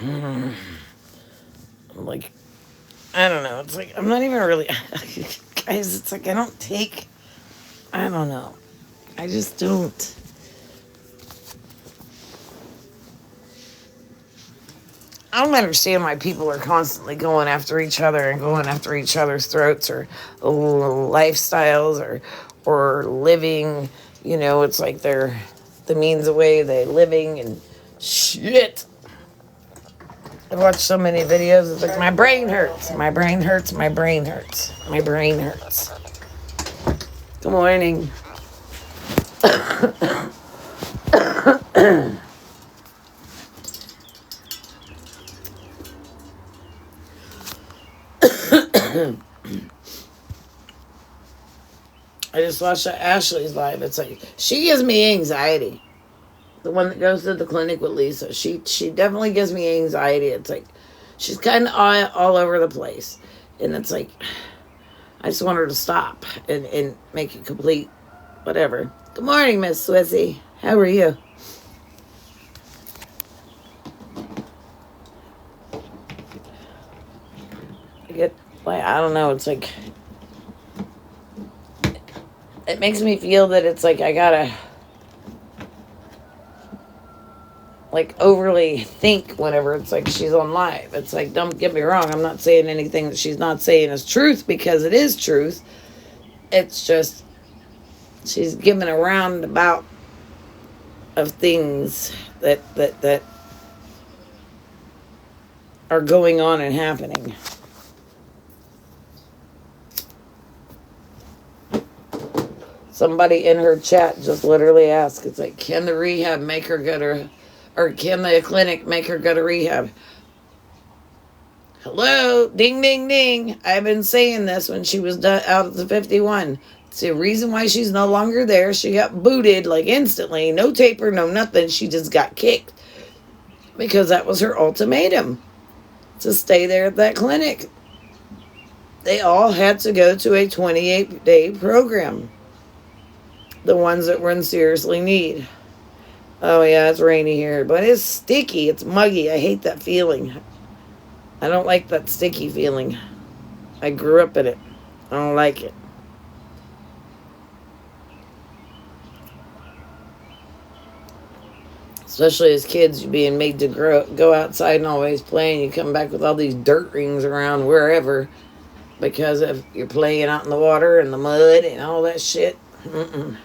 I'm like, I don't know. It's like, I'm not even really, guys, it's like, I don't know. I just don't. I don't understand why people are constantly going after each other and going after each other's throats or lifestyles or living. It's like they're the means of way they living and shit. I watched so many videos. It's like my brain hurts. My brain hurts. My brain hurts. My brain hurts. Good morning. I just watched Ashley's live. It's like she gives me anxiety. The one that goes to the clinic with Lisa, she definitely gives me anxiety. It's like she's kind of all over the place, and it's like I just want her to stop and make it complete. Whatever. Good morning, Miss Swissy. How are you? I don't know. It's like it makes me feel that it's like I gotta like overly think whenever it's like she's on live. It's like, don't get me wrong, I'm not saying anything that she's not saying is truth, because it is truth. It's just she's giving a roundabout of things that are going on and happening. Somebody in her chat just literally asked, it's like, can the rehab make her go to, or can the clinic make her go to rehab? Hello, ding, ding, ding. I've been saying this when she was out at the 51. It's the reason why she's no longer there. She got booted like instantly. No taper, no nothing. She just got kicked because that was her ultimatum, to stay there at that clinic. They all had to go to a 28-day program. The ones that were in seriously need. Oh yeah, it's rainy here, but it's sticky. It's muggy. I hate that feeling. I don't like that sticky feeling. I grew up in it. I don't like it. Especially as kids, you're being made to go outside and always play, and you come back with all these dirt rings around wherever because of you're playing out in the water and the mud and all that shit. Mm-mm.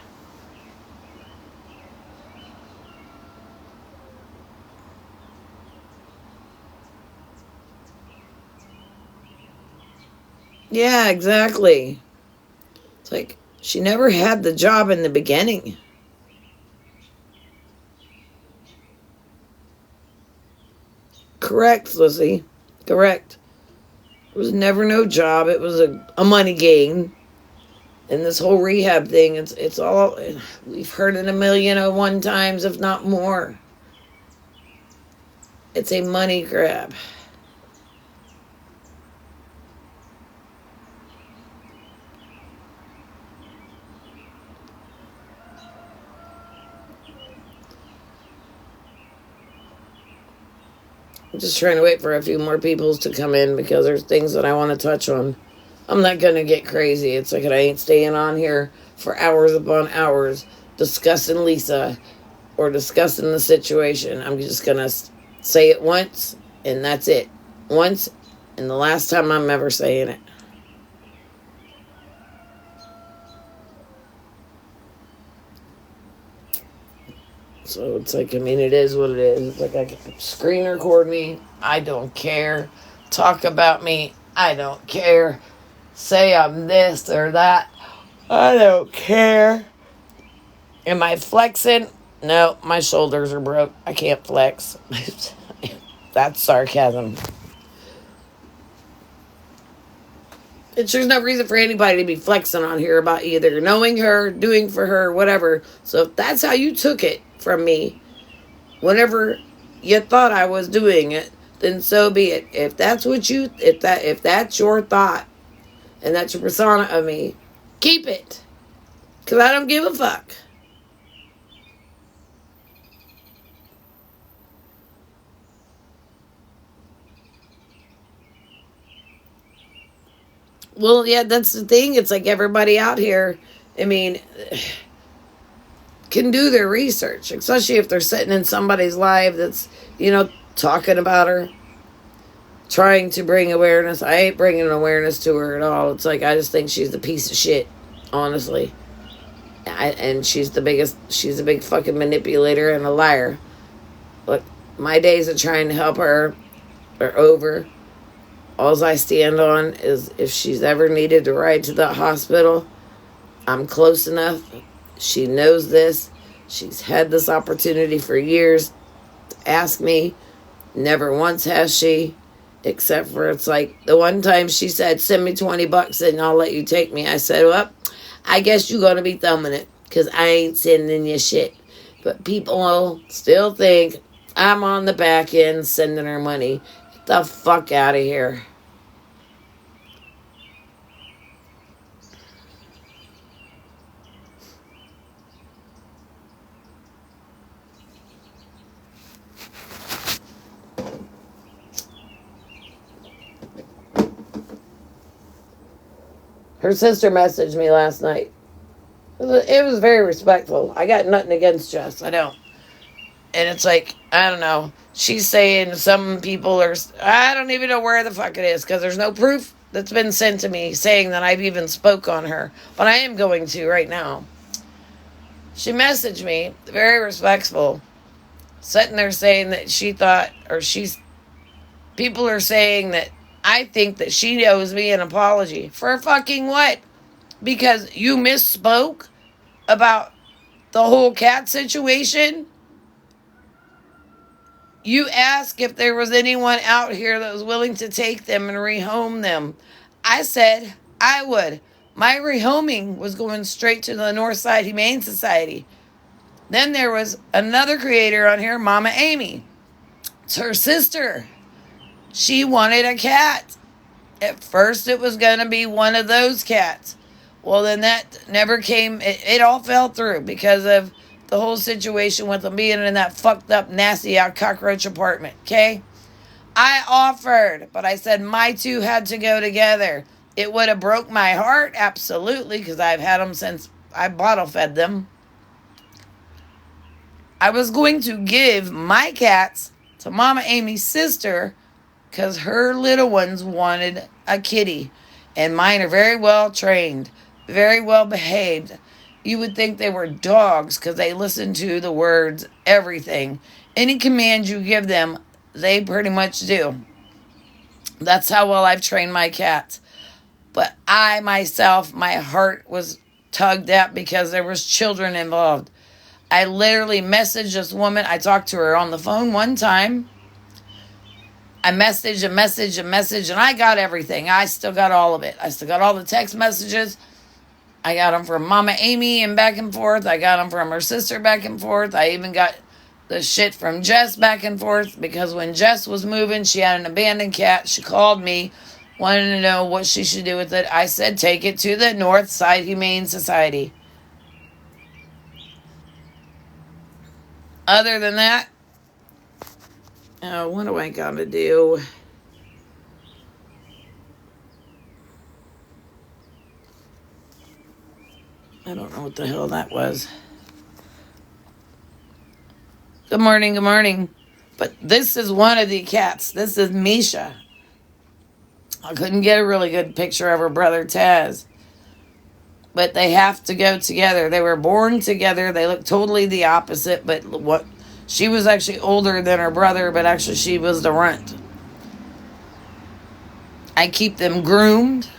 Yeah, exactly. It's like she never had the job in the beginning. Correct, Lizzie. Correct. It was never no job. It was a money game. And this whole rehab thing, it's all, we've heard it 1,000,001 times, if not more. It's a money grab. I'm just trying to wait for a few more people to come in because there's things that I want to touch on. I'm not going to get crazy. It's like I ain't staying on here for hours upon hours discussing Lisa or discussing the situation. I'm just going to say it once, and that's it. Once, and the last time I'm ever saying it. So it's like, I mean, it is what it is. It's like I can screen record me. I don't care. Talk about me. I don't care. Say I'm this or that. I don't care. Am I flexing? No, my shoulders are broke. I can't flex. That's sarcasm. There's no reason for anybody to be flexing on here about either knowing her, doing for her, whatever. So if that's how you took it from me, whenever you thought I was doing it, then so be it. If that's what you, if that's your thought, and that's your persona of me, keep it. Because I don't give a fuck. Well, yeah, that's the thing. It's like everybody out here, I mean, can do their research, especially if they're sitting in somebody's live that's, talking about her, trying to bring awareness. I ain't bringing awareness to her at all. It's like, I just think she's a piece of shit, honestly. And she's a big fucking manipulator and a liar. Look, my days of trying to help her are over. All I stand on is if she's ever needed to ride to the hospital, I'm close enough. She knows this. She's had this opportunity for years to ask me. Never once has she. Except for it's like the one time she said, send me $20 and I'll let you take me. I said, well, I guess you're going to be thumbing it because I ain't sending you shit. But people will still think I'm on the back end sending her money. Get the fuck out of here. Her sister messaged me last night. It was very respectful. I got nothing against Jess. I don't. And it's like, I don't know. She's saying some people are... I don't even know where the fuck it is because there's no proof that's been sent to me saying that I've even spoke on her. But I am going to right now. She messaged me, very respectful, sitting there saying that she thought... People are saying that I think that she owes me an apology. For fucking what? Because you misspoke about the whole cat situation? You asked if there was anyone out here that was willing to take them and rehome them. I said I would. My rehoming was going straight to the Northside Humane Society. Then there was another creator on here, Mama Amy. It's her sister. She wanted a cat. At first it was going to be one of those cats. Well, then that never came. It all fell through because of the whole situation with them being in that fucked up, nasty out cockroach apartment. Okay? I offered, but I said my two had to go together. It would have broke my heart, absolutely, because I've had them since I bottle fed them. I was going to give my cats to Mama Amy's sister because her little ones wanted a kitty. And mine are very well trained, very well behaved. You would think they were dogs because they listen to the words, everything. Any command you give them, they pretty much do. That's how well I've trained my cats. But I myself, my heart was tugged at because there was children involved. I literally messaged this woman. I talked to her on the phone one time. I messaged, and I got everything. I still got all of it. I still got all the text messages. I got them from Mama Amy and back and forth. I got them from her sister back and forth. I even got the shit from Jess back and forth because when Jess was moving, she had an abandoned cat. She called me, wanted to know what she should do with it. I said, take it to the Northside Humane Society. Other than that, what do I gotta do? I don't know what the hell that was. Good morning, good morning. But this is one of the cats. This is Misha. I couldn't get a really good picture of her brother Taz. But they have to go together. They were born together. They look totally the opposite. But what? She was actually older than her brother, but actually she was the runt. I keep them groomed.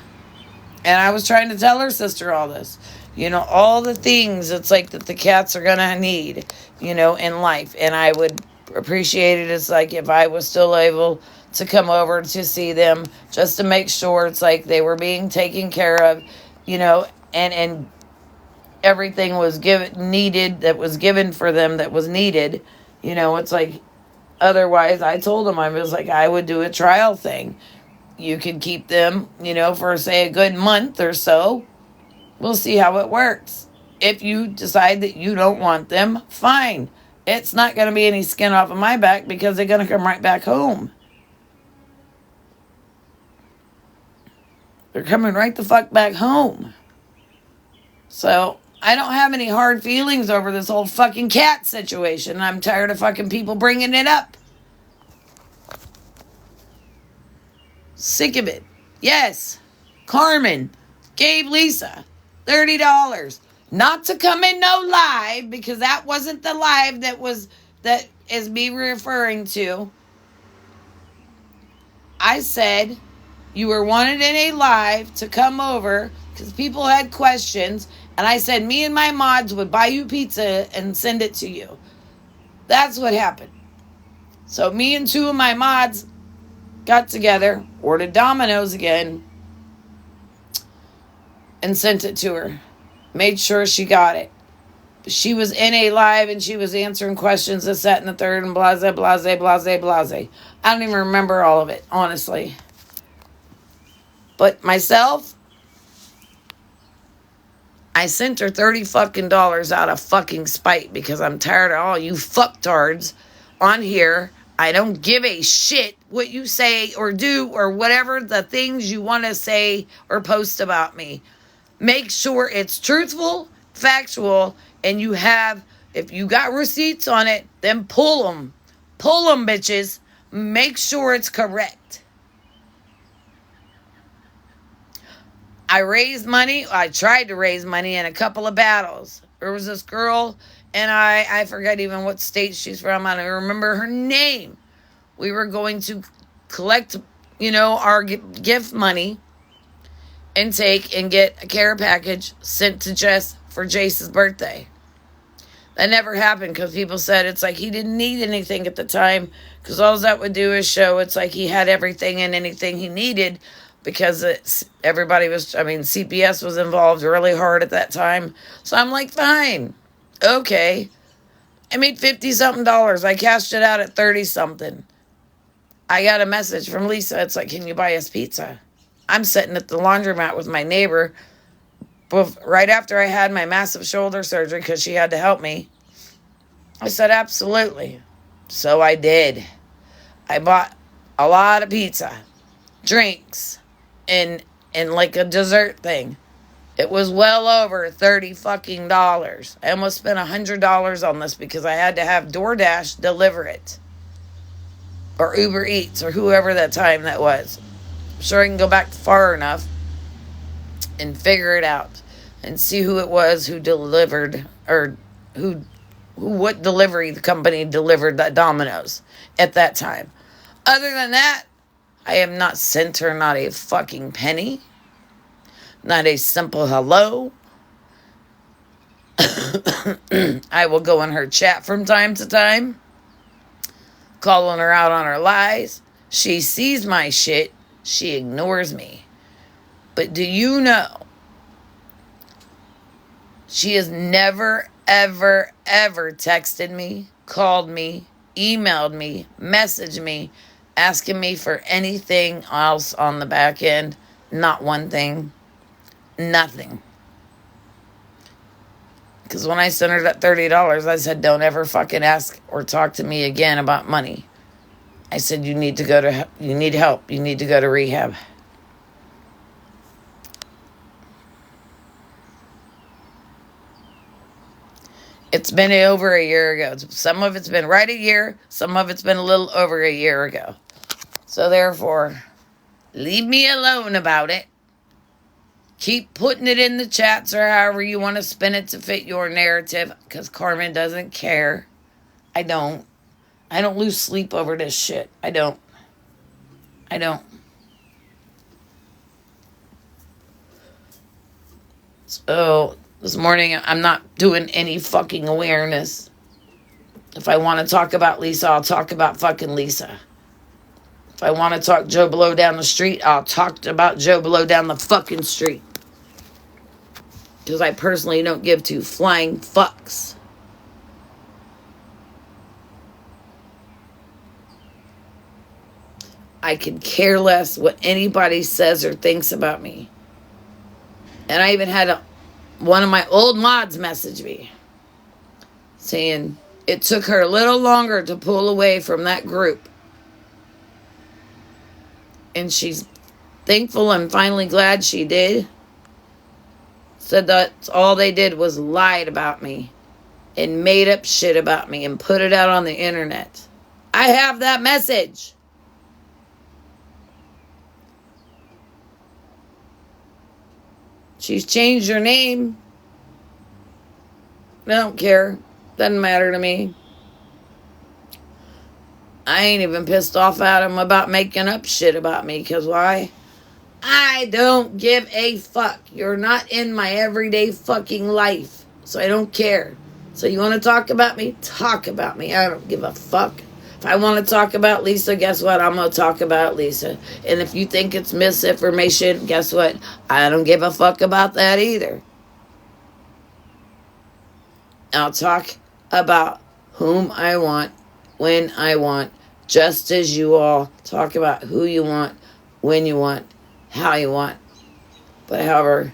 And I was trying to tell her sister all this. All the things it's like that the cats are going to need, in life. And I would appreciate it. It's like if I was still able to come over to see them just to make sure it's like they were being taken care of, and everything was needed that was given for them that was needed. It's like, otherwise I told them, I was like, I would do a trial thing. You could keep them, for say a good month or so. We'll see how it works. If you decide that you don't want them, fine. It's not going to be any skin off of my back because they're going to come right back home. They're coming right the fuck back home. So, I don't have any hard feelings over this whole fucking cat situation. I'm tired of fucking people bringing it up. Sick of it. Yes, Carmen gave Lisa $30. Not to come in no live, because that wasn't the live that is me referring to. I said you were wanted in a live to come over because people had questions, and I said me and my mods would buy you pizza and send it to you. That's what happened. So me and two of my mods got together, ordered Domino's again, and sent it to her. Made sure she got it. She was in a live and she was answering questions, this, that, and the third, and blase, blase, blase, blase. I don't even remember all of it, honestly. But myself, I sent her $30 fucking out of fucking spite because I'm tired of all you fucktards on here. I don't give a shit what you say or do or whatever the things you want to say or post about me. Make sure it's truthful, factual, and you have, if you got receipts on it, then pull them. Pull them, bitches. Make sure it's correct. I raised money. I tried to raise money in a couple of battles. There was this girl, and I forget even what state she's from. I don't remember her name. We were going to collect, our gift money and take and get a care package sent to Jess for Jace's birthday. That never happened because people said it's like he didn't need anything at the time, because all that would do is show it's like he had everything and anything he needed, because CPS was involved really hard at that time. So I'm like, fine. Okay. I made $50-something. I cashed it out at 30-something. I got a message from Lisa. It's like, can you buy us pizza? I'm sitting at the laundromat with my neighbor right after I had my massive shoulder surgery because she had to help me. I said, absolutely. So I did. I bought a lot of pizza, drinks, and like a dessert thing. It was well over $30 fucking. I almost spent $100 on this because I had to have DoorDash deliver it. Or Uber Eats, or whoever that time that was. I'm sure I can go back far enough and figure it out and see who it was who delivered, or what delivery the company delivered that Domino's at that time. Other than that, I have not sent her not a fucking penny. Not a simple hello. I will go in her chat from time to time, calling her out on her lies. She sees my shit. She ignores me. But do you know, she has never, ever, ever texted me, called me, emailed me, messaged me, asking me for anything else on the back end. Not one thing. Nothing. Because when I sent her that $30, I said, don't ever fucking ask or talk to me again about money. I said, you need help. You need to go to rehab. It's been over a year ago. Some of it's been right a year. Some of it's been a little over a year ago. So therefore, leave me alone about it. Keep putting it in the chats or however you want to spin it to fit your narrative, because Carmen doesn't care. I don't lose sleep over this shit. I don't. So this morning, I'm not doing any fucking awareness. If I want to talk about Lisa, I'll talk about fucking Lisa. If I want to talk Joe Blow down the street, I'll talk about Joe Blow down the fucking street. Because I personally don't give two flying fucks. I could care less what anybody says or thinks about me. And I even had one of my old mods message me saying it took her a little longer to pull away from that group. And she's thankful and finally glad she did. Said that all they did was lied about me and made up shit about me and put it out on the internet. I have that message. She's changed her name. I don't care. Doesn't matter to me. I ain't even pissed off at him about making up shit about me. Because why? I don't give a fuck. You're not in my everyday fucking life. So I don't care. So you want to talk about me? Talk about me. I don't give a fuck. If I want to talk about Lisa, guess what? I'm going to talk about Lisa. And if you think it's misinformation, guess what? I don't give a fuck about that either. I'll talk about whom I want, when I want, just as you all talk about who you want, when you want, how you want. But however,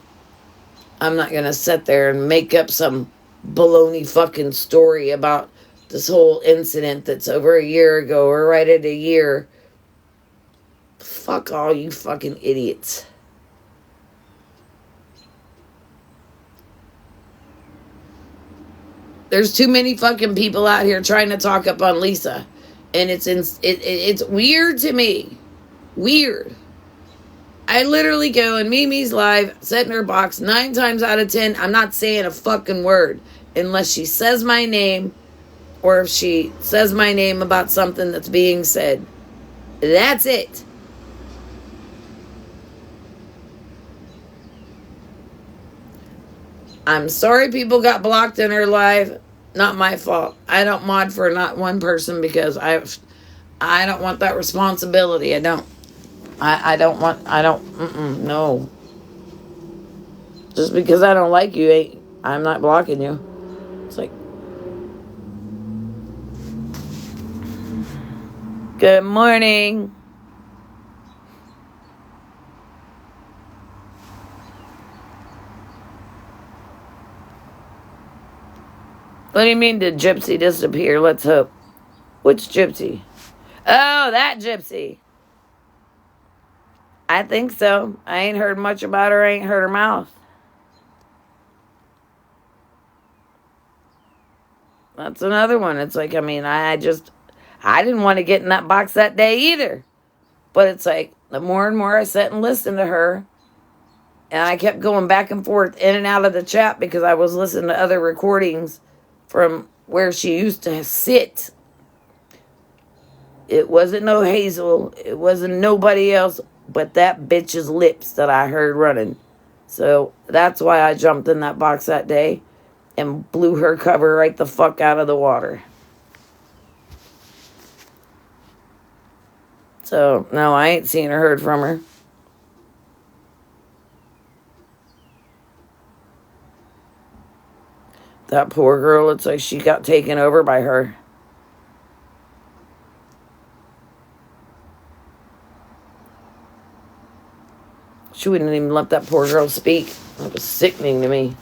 I'm not going to sit there and make up some baloney fucking story about this whole incident that's over a year ago or right at a year. Fuck all you fucking idiots. There's too many fucking people out here trying to talk up on Lisa. And it's weird to me. Weird. I literally go in Mimi's live, sit in her box 9 times out of 10. I'm not saying a fucking word unless she says my name or if she says my name about something that's being said. That's it. I'm sorry people got blocked in her live. Not my fault. I don't mod for not one person because I don't want that responsibility. I don't. No. Just because I don't like you, I'm not blocking you. It's like, good morning. What do you mean, did Gypsy disappear? Let's hope. Which Gypsy? Oh, that Gypsy. I think so. I ain't heard much about her. I ain't heard her mouth. That's another one. It's like, I mean, I didn't want to get in that box that day either. But it's like, the more and more I sat and listened to her, and I kept going back and forth in and out of the chat because I was listening to other recordings from where she used to sit. It wasn't no Hazel. It wasn't nobody else but that bitch's lips that I heard running. So that's why I jumped in that box that day and blew her cover right the fuck out of the water. So, no, I ain't seen or heard from her. That poor girl, it's like she got taken over by her. She wouldn't even let that poor girl speak. It was sickening to me.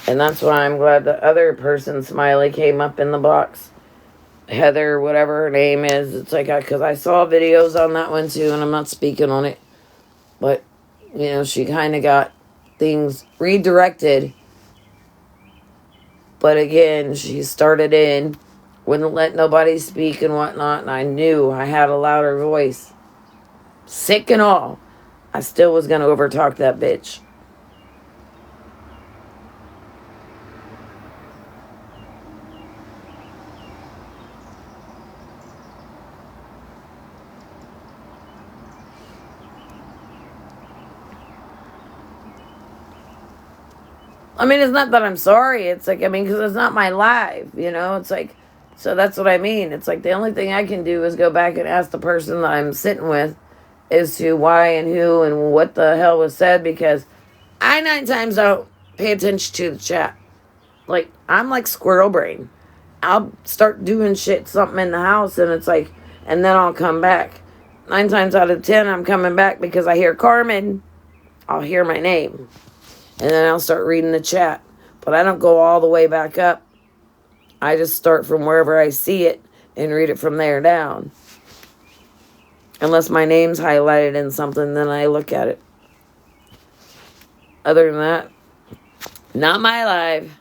And that's why I'm glad the other person, Smiley, came up in the box. Heather, whatever her name is. It's like, because I saw videos on that one too, and I'm not speaking on it. But, you know, she kind of got things redirected. But again, she started in, wouldn't let nobody speak and whatnot, and I knew I had a louder voice. Sick and all. I still was going to overtalk that bitch. I mean, it's not that I'm sorry. It's like, I mean, because it's not my life, you know? It's like, so that's what I mean. It's like the only thing I can do is go back and ask the person that I'm sitting with as to why and who and what the hell was said, because I 9 times don't pay attention to the chat. Like, I'm like squirrel brain. I'll start doing shit, something in the house, and it's like, and then I'll come back. 9 times out of 10, I'm coming back because I hear Carmen. I'll hear my name. And then I'll start reading the chat. But I don't go all the way back up. I just start from wherever I see it and read it from there down. Unless my name's highlighted in something, then I look at it. Other than that, not my live.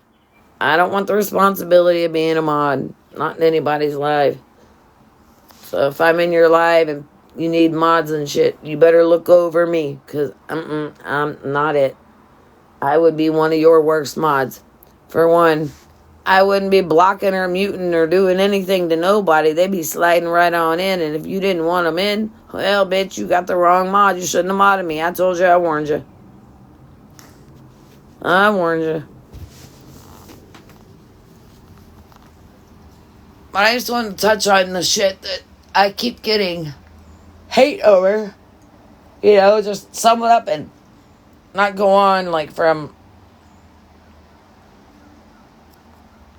I don't want the responsibility of being a mod. Not in anybody's live. So if I'm in your live and you need mods and shit, you better look over me. Because I'm not it. I would be one of your worst mods. For one, I wouldn't be blocking or muting or doing anything to nobody. They'd be sliding right on in. And if you didn't want them in, well, bitch, you got the wrong mod. You shouldn't have modded me. I told you, I warned you. I warned you. But I just wanted to touch on the shit that I keep getting hate over. You know, just sum it up and not go on like from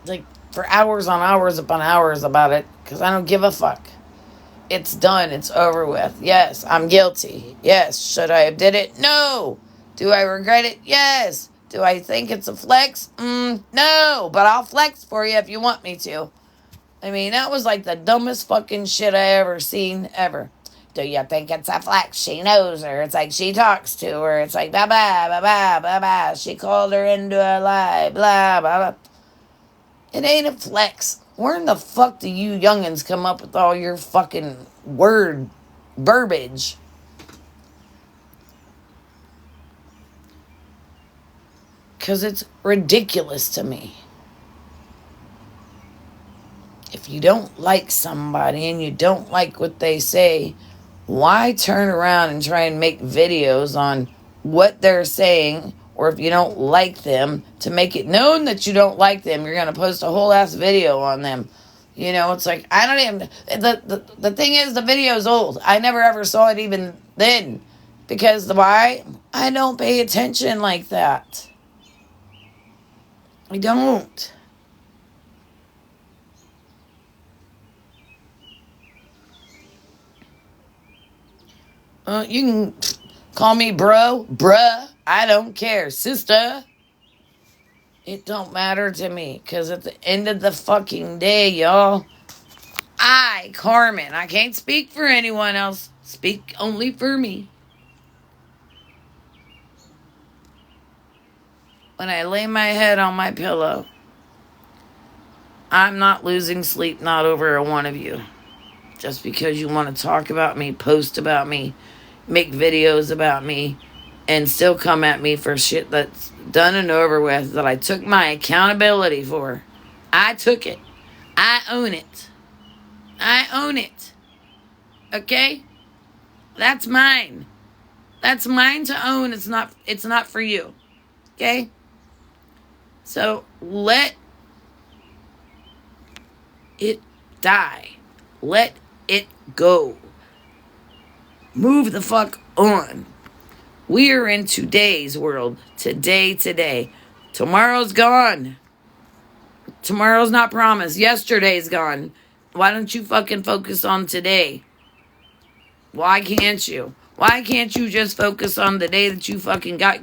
like for hours on hours upon hours about it, because I don't give a fuck. It's done. It's over with. Yes, I'm guilty. Yes. Should I have did it? No. Do I regret it? Yes. Do I think it's a flex? No. But I'll flex for you if you want me to. I mean, that was like the dumbest fucking shit I ever seen, ever. Do you think it's a flex? She knows her. It's like she talks to her. It's like, blah, blah, blah, blah, blah, blah. She called her into a lie, blah, blah, blah. It ain't a flex. Where in the fuck do you youngins come up with all your fucking word verbiage? Because it's ridiculous to me. If you don't like somebody and you don't like what they say, why turn around and try and make videos on what they're saying? Or if you don't like them, to make it known that you don't like them, you're going to post a whole ass video on them. You know, it's like, I don't even... The thing is, the video's old. I never ever saw it even then. Because why? I don't pay attention like that. I don't. You can call me bro, bruh. I don't care. Sister. It don't matter to me. Because at the end of the fucking day, y'all, Carmen, I can't speak for anyone else. Speak only for me. When I lay my head on my pillow, I'm not losing sleep, not over a one of you. Just because you want to talk about me, post about me, make videos about me, and still come at me for shit that's done and over with, that I took my accountability for. I took it. I own it. I own it. Okay? That's mine. That's mine to own. It's not for you. Okay? So let it die. Let it go. Move the fuck on. We are in today's world. Today. Tomorrow's gone. Tomorrow's not promised. Yesterday's gone. Why don't you fucking focus on today? Why can't you? Why can't you just focus on the day that you fucking got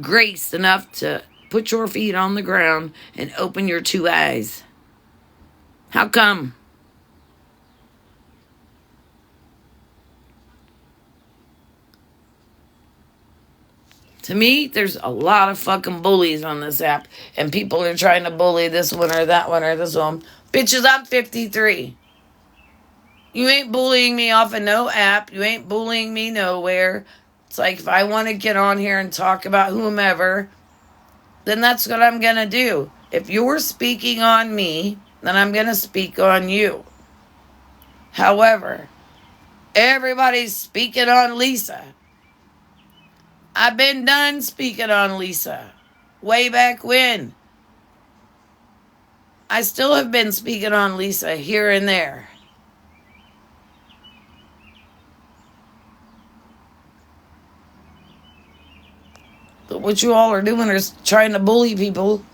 grace enough to put your feet on the ground and open your two eyes? How come? To me, there's a lot of fucking bullies on this app. And people are trying to bully this one or that one or this one. Bitches, I'm 53. You ain't bullying me off of no app. You ain't bullying me nowhere. It's like, if I want to get on here and talk about whomever, then that's what I'm going to do. If you're speaking on me, then I'm going to speak on you. However, everybody's speaking on Lisa. I've been done speaking on Lisa. Way back when. I still have been speaking on Lisa here and there. But what you all are doing is trying to bully people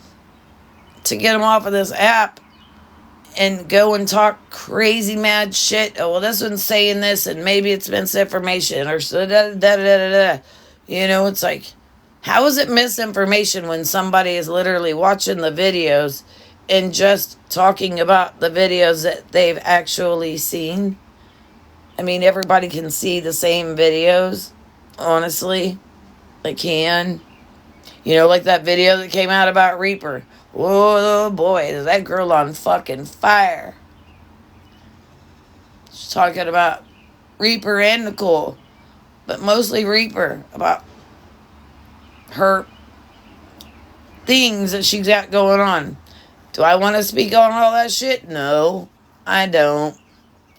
to get them off of this app and go and talk crazy mad shit. Oh, well, this one's saying this and maybe it's misinformation or da-da-da-da-da-da. You know, it's like, how is it misinformation when somebody is literally watching the videos and just talking about the videos that they've actually seen? I mean, everybody can see the same videos. Honestly, they can. You know, like that video that came out about Reaper. Whoa, boy, is that girl on fucking fire. She's talking about Reaper and Nicole, but mostly Reaper, about her things that she's got going on. Do I want to speak on all that shit? No, I don't.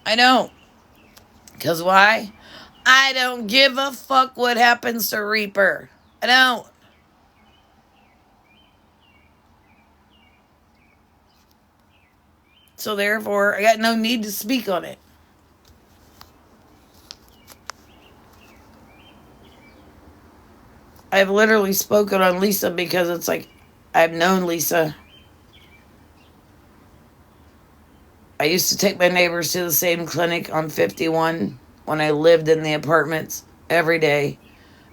I don't. Because why? I don't give a fuck what happens to Reaper. I don't. So therefore, I got no need to speak on it. I've literally spoken on Lisa because it's like, I've known Lisa. I used to take my neighbors to the same clinic on 51 when I lived in the apartments every day.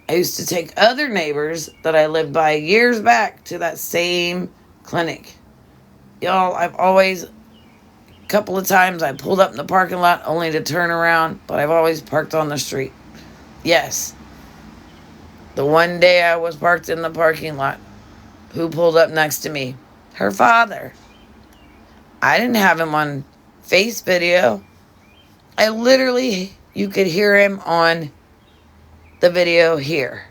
I used to take other neighbors that I lived by years back to that same clinic. Y'all, I've always, a couple of times I pulled up in the parking lot only to turn around, but I've always parked on the street. Yes. The one day I was parked in the parking lot, who pulled up next to me? Her father. I didn't have him on face video. I literally, you could hear him on the video here.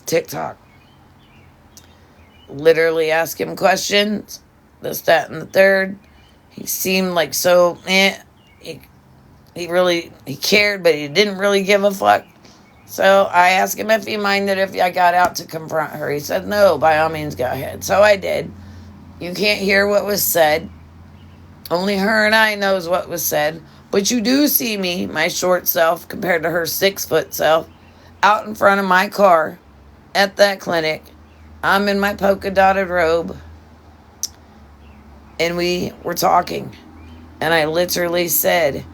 TikTok. Literally ask him questions. This, that, and the third. He seemed like so, he cared, but he didn't really give a fuck. So I asked him if he minded if I got out to confront her. He said, no, by all means, go ahead. So I did. You can't hear what was said. Only her and I knows what was said. But you do see me, my short self, compared to her 6-foot self, out in front of my car at that clinic. I'm in my polka dotted robe. And we were talking. And I literally said,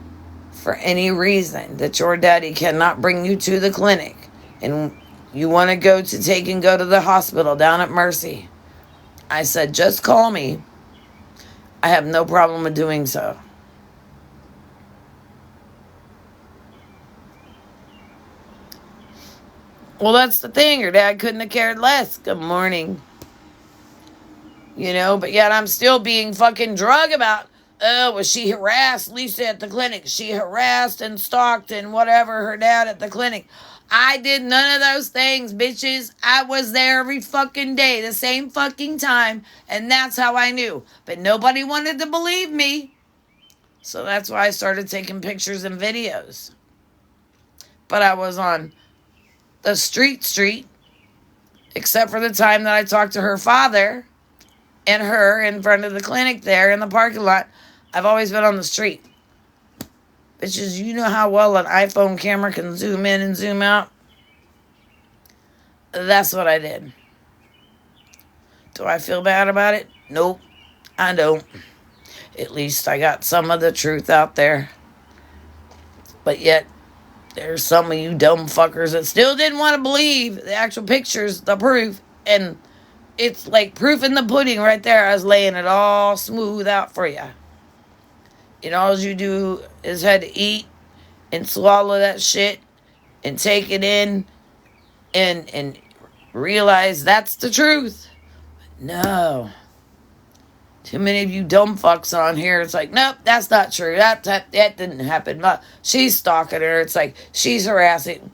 for any reason that your daddy cannot bring you to the clinic and you want to go to the hospital down at Mercy, I said, just call me. I have no problem with doing so. Well, that's the thing. Her dad couldn't have cared less. Good morning. You know, but yet I'm still being fucking drug about, oh, was she harassed Lisa at the clinic? She harassed and stalked and whatever her dad at the clinic. I did none of those things, bitches. I was there every fucking day, the same fucking time, and that's how I knew. But nobody wanted to believe me. So that's why I started taking pictures and videos. But I was on the street, except for the time that I talked to her father and her in front of the clinic there in the parking lot. I've always been on the street. Bitches, you know how well an iPhone camera can zoom in and zoom out? That's what I did. Do I feel bad about it? Nope, I don't. At least I got some of the truth out there. But yet, there's some of you dumb fuckers that still didn't want to believe the actual pictures, the proof, and it's like proof in the pudding right there. I was laying it all smooth out for you. And all you do is had to eat and swallow that shit and take it in and realize that's the truth. No. Too many of you dumb fucks on here. It's like, nope, that's not true. That didn't happen. She's stalking her. It's like, she's harassing.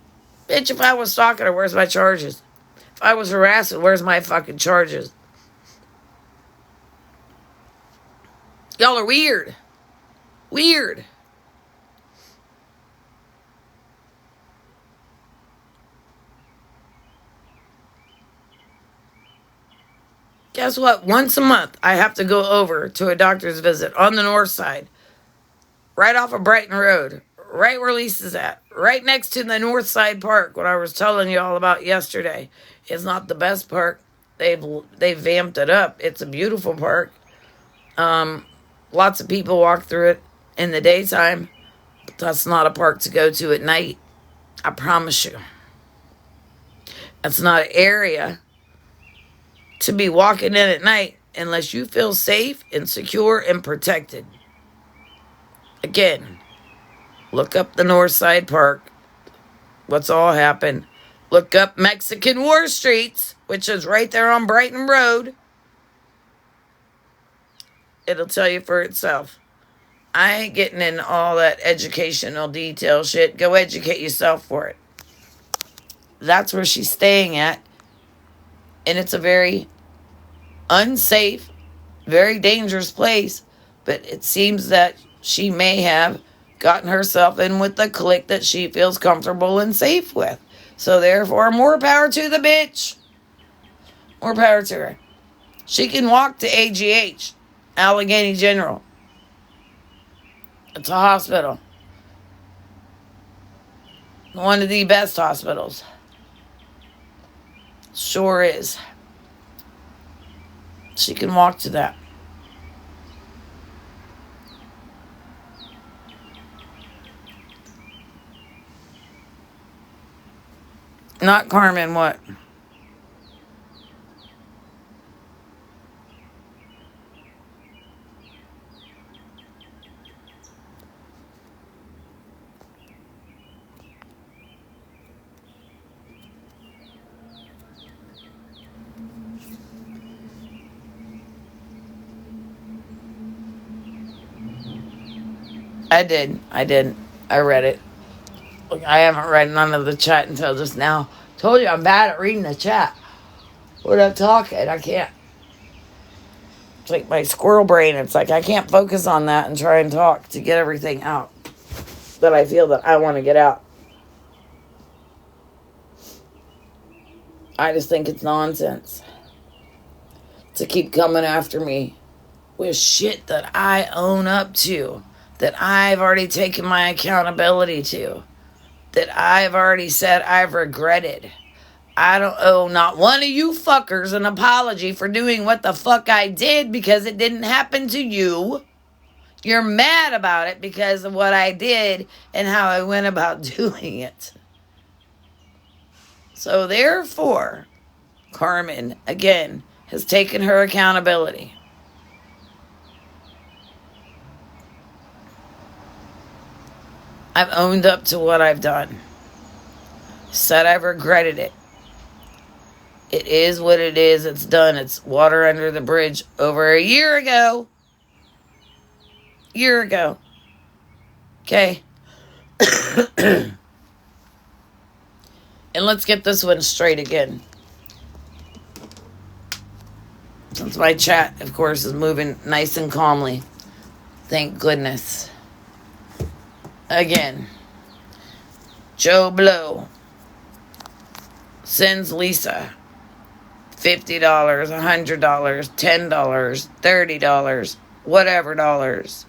Bitch, if I was stalking her, where's my charges? If I was harassing, where's my fucking charges? Y'all are weird. Weird. Guess what? Once a month, I have to go over to a doctor's visit on the north side. Right off of Brighton Road. Right where Lisa's at. Right next to the North Side Park, what I was telling you all about yesterday. It's not the best park. They've vamped it up. It's a beautiful park. Lots of people walk through it in the daytime. But that's not a park to go to at night. I promise you. That's not an area to be walking in at night unless you feel safe and secure and protected. Again, Look up the North Side Park. What's all happened? Look up Mexican War Streets, which is right there on Brighton Road. It'll tell you for itself. I ain't getting in all that educational detail shit. Go educate yourself for it. That's where she's staying at. And it's a very unsafe, very dangerous place. But it seems that she may have gotten herself in with the clique that she feels comfortable and safe with. So therefore, more power to the bitch. More power to her. She can walk to AGH, Allegheny General. It's a hospital. One of the best hospitals. Sure is. She can walk to that. Not Carmen, what? I did. I read it. Look, I haven't read none of the chat until just now. Told you I'm bad at reading the chat. When I'm talking, I can't. It's like my squirrel brain. It's like I can't focus on that and try and talk to get everything out that I feel that I want to get out. I just think it's nonsense to keep coming after me with shit that I own up to, that I've already taken my accountability to, that I've already said I've regretted. I don't owe not one of you fuckers an apology for doing what the fuck I did because it didn't happen to you. You're mad about it because of what I did and how I went about doing it. So therefore, Carmen, again, has taken her accountability. I've owned up to what I've done. Said I've regretted it. It is what it is. It's done. It's water under the bridge over a year ago. Okay. And let's get this one straight again. Since my chat, of course, is moving nice and calmly. Thank goodness. Again. Joe Blow sends Lisa $50, $100, $10, $30, whatever dollars.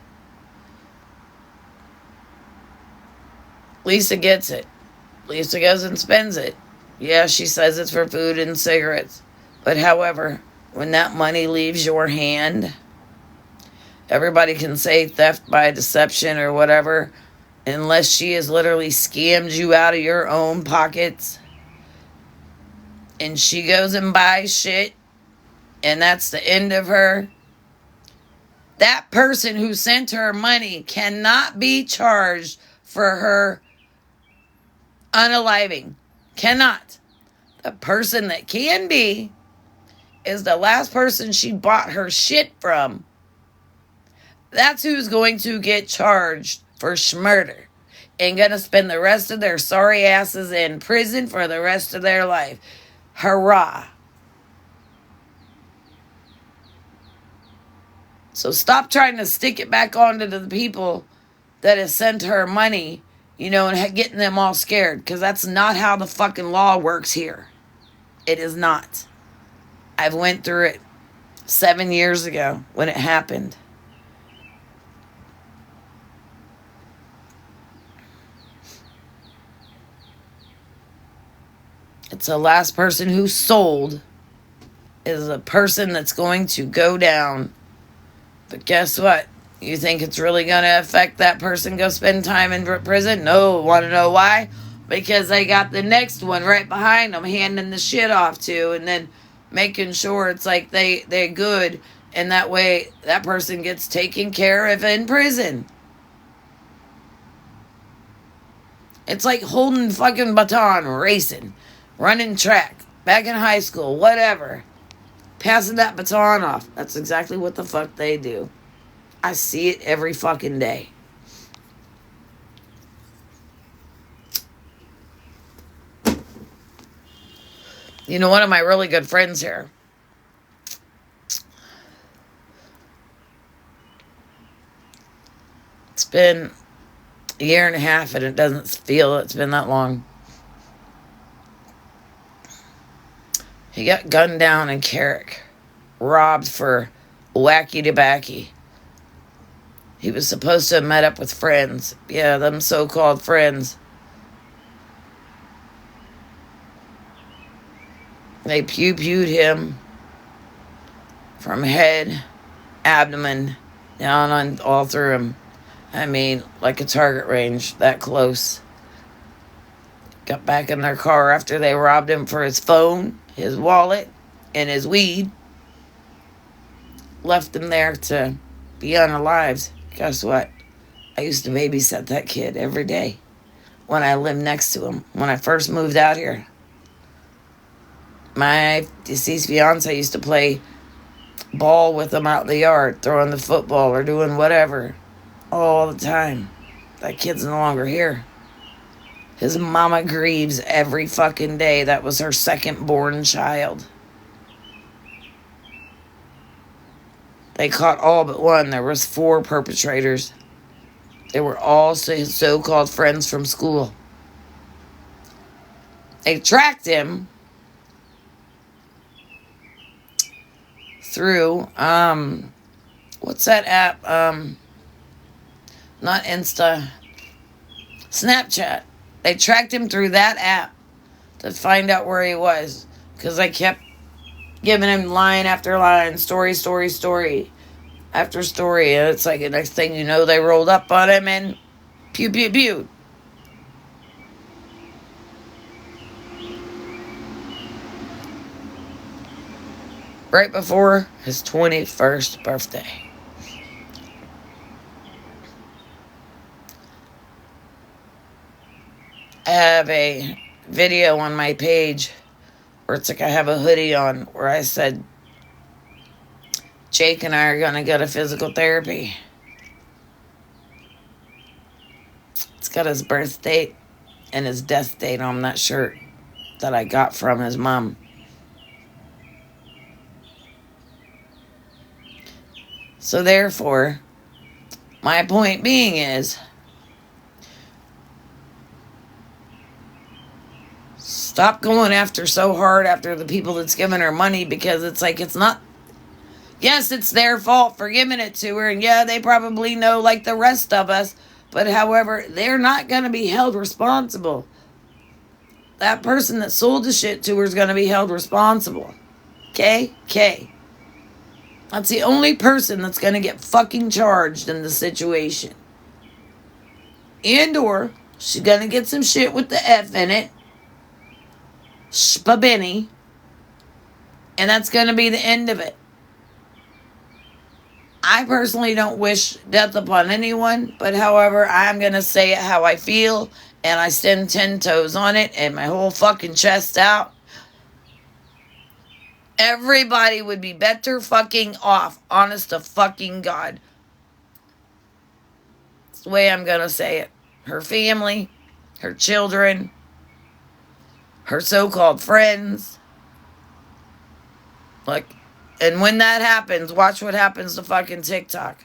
Lisa gets it. Lisa goes and spends it. Yeah, she says it's for food and cigarettes. But however, when that money leaves your hand, everybody can say theft by deception or whatever, unless she has literally scammed you out of your own pockets. And she goes and buys shit, and that's the end of her. That person who sent her money cannot be charged for her unaliving. Cannot. The person that can be is the last person she bought her shit from. That's who's going to get charged for schmurder and gonna spend the rest of their sorry asses in prison for the rest of their life. Hurrah. So stop trying to stick it back onto the people that has sent her money, and getting them all scared, because that's not how the fucking law works here. It is not. I've went through it 7 years ago when it happened. It's the last person who sold is a person that's going to go down. But guess what? You think it's really going to affect that person go spend time in prison? No. Want to know why? Because they got the next one right behind them handing the shit off to, and then making sure it's like they're good, and that way that person gets taken care of in prison. It's like holding fucking baton, racing, running track, back in high school, whatever. Passing that baton off. That's exactly what the fuck they do. I see it every fucking day. You know, one of my really good friends here, it's been a year and a half and it doesn't feel it's been that long. He got gunned down in Carrick, robbed for wacky tobacky. He was supposed to have met up with friends. Yeah, them so-called friends. They pew-pewed him from head, abdomen, down on all through him. I mean, like a target range, that close. Got back in their car after they robbed him for his phone, his wallet, and his weed. Left him there to be unalived. Guess what? I used to babysit that kid every day when I lived next to him. When I first moved out here, my deceased fiance used to play ball with him out in the yard, throwing the football or doing whatever all the time. That kid's no longer here. His mama grieves every fucking day. That was her second born child. They caught all but one. There was 4 perpetrators. They were all so-called friends from school. They tracked him through, what's that app? Not Insta. Snapchat. They tracked him through that app to find out where he was. Because I kept giving him line after line, story after story. And it's like the next thing you know, they rolled up on him and pew, pew, pew. Right before his 21st birthday. I have a video on my page where it's like I have a hoodie on where I said Jake and I are going to go to physical therapy. It's got his birth date and his death date on that shirt that I got from his mom. So therefore, my point being is, stop going after so hard after the people that's giving her money, because it's like, it's not, yes, it's their fault for giving it to her, and yeah, they probably know like the rest of us, but however, they're not going to be held responsible. That person that sold the shit to her is going to be held responsible. Okay? That's the only person that's going to get fucking charged in the situation. And or, she's going to get some shit with the F in it. Spabini. And that's going to be the end of it. I personally don't wish death upon anyone, but however, I'm going to say it how I feel, and I stand 10 toes on it, and my whole fucking chest out. Everybody would be better fucking off, honest to fucking God. It's the way I'm going to say it. Her family, her children, her so-called friends. Like, and when that happens, watch what happens to fucking TikTok.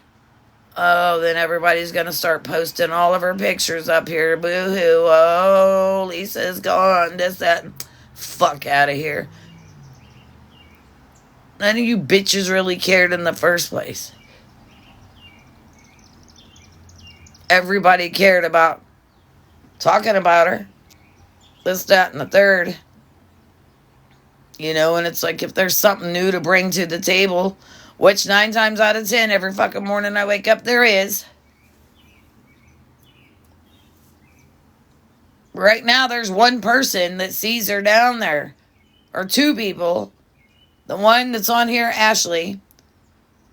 Oh, then everybody's going to start posting all of her pictures up here. Boo-hoo. Oh, Lisa's gone. This, that. Fuck out of here. None of you bitches really cared in the first place. Everybody cared about talking about her. This, that, and the third. You know, and it's like if there's something new to bring to the table, which 9 times out of 10, every fucking morning I wake up, there is. Right now, there's one person that sees her down there. Or 2 people. The one that's on here, Ashley.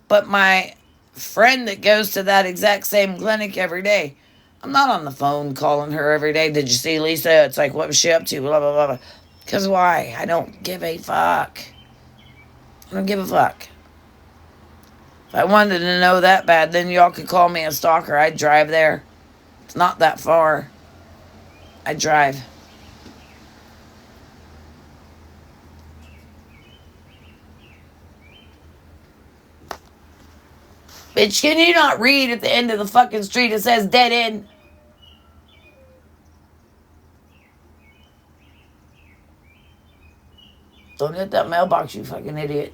But my friend that goes to that exact same clinic every day. I'm not on the phone calling her every day. Did you see Lisa? It's like, what was she up to? Blah, blah, blah, blah. Because why? I don't give a fuck. I don't give a fuck. If I wanted to know that bad, then y'all could call me a stalker. I'd drive there. It's not that far. I drive. Bitch, can you not read at the end of the fucking street it says dead end? Don't hit that mailbox, you fucking idiot.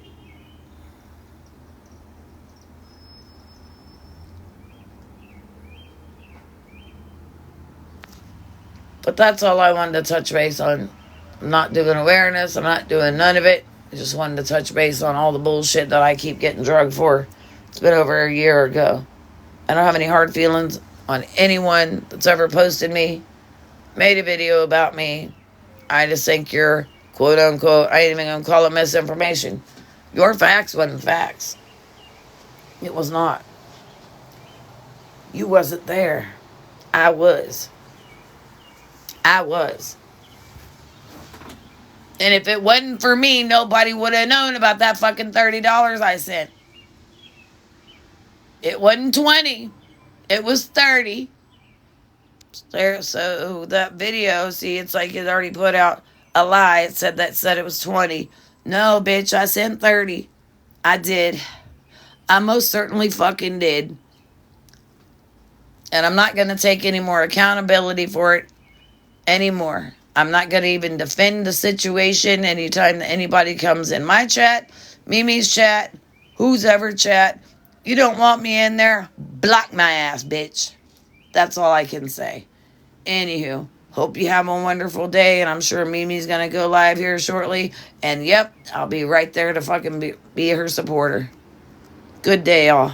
But that's all I wanted to touch base on. I'm not doing awareness. I'm not doing none of it. I just wanted to touch base on all the bullshit that I keep getting drugged for. It's been over a year ago. I don't have any hard feelings on anyone that's ever posted me, made a video about me. I just think you're, quote unquote, I ain't even going to call it misinformation. Your facts wasn't facts. It was not. You wasn't there. I was. I was. And if it wasn't for me, nobody would have known about that fucking $30 I sent. It wasn't 20. It was 30. There, so that video, see, it's like it already put out a lie. It said it was 20. No, bitch, I sent 30. I did. I most certainly fucking did. And I'm not going to take any more accountability for it anymore. I'm not going to even defend the situation anytime that anybody comes in my chat, Mimi's chat, who's ever chat. You don't want me in there? Block my ass, bitch. That's all I can say. Anywho, hope you have a wonderful day, and I'm sure Mimi's going to go live here shortly. And yep, I'll be right there to fucking be her supporter. Good day, y'all.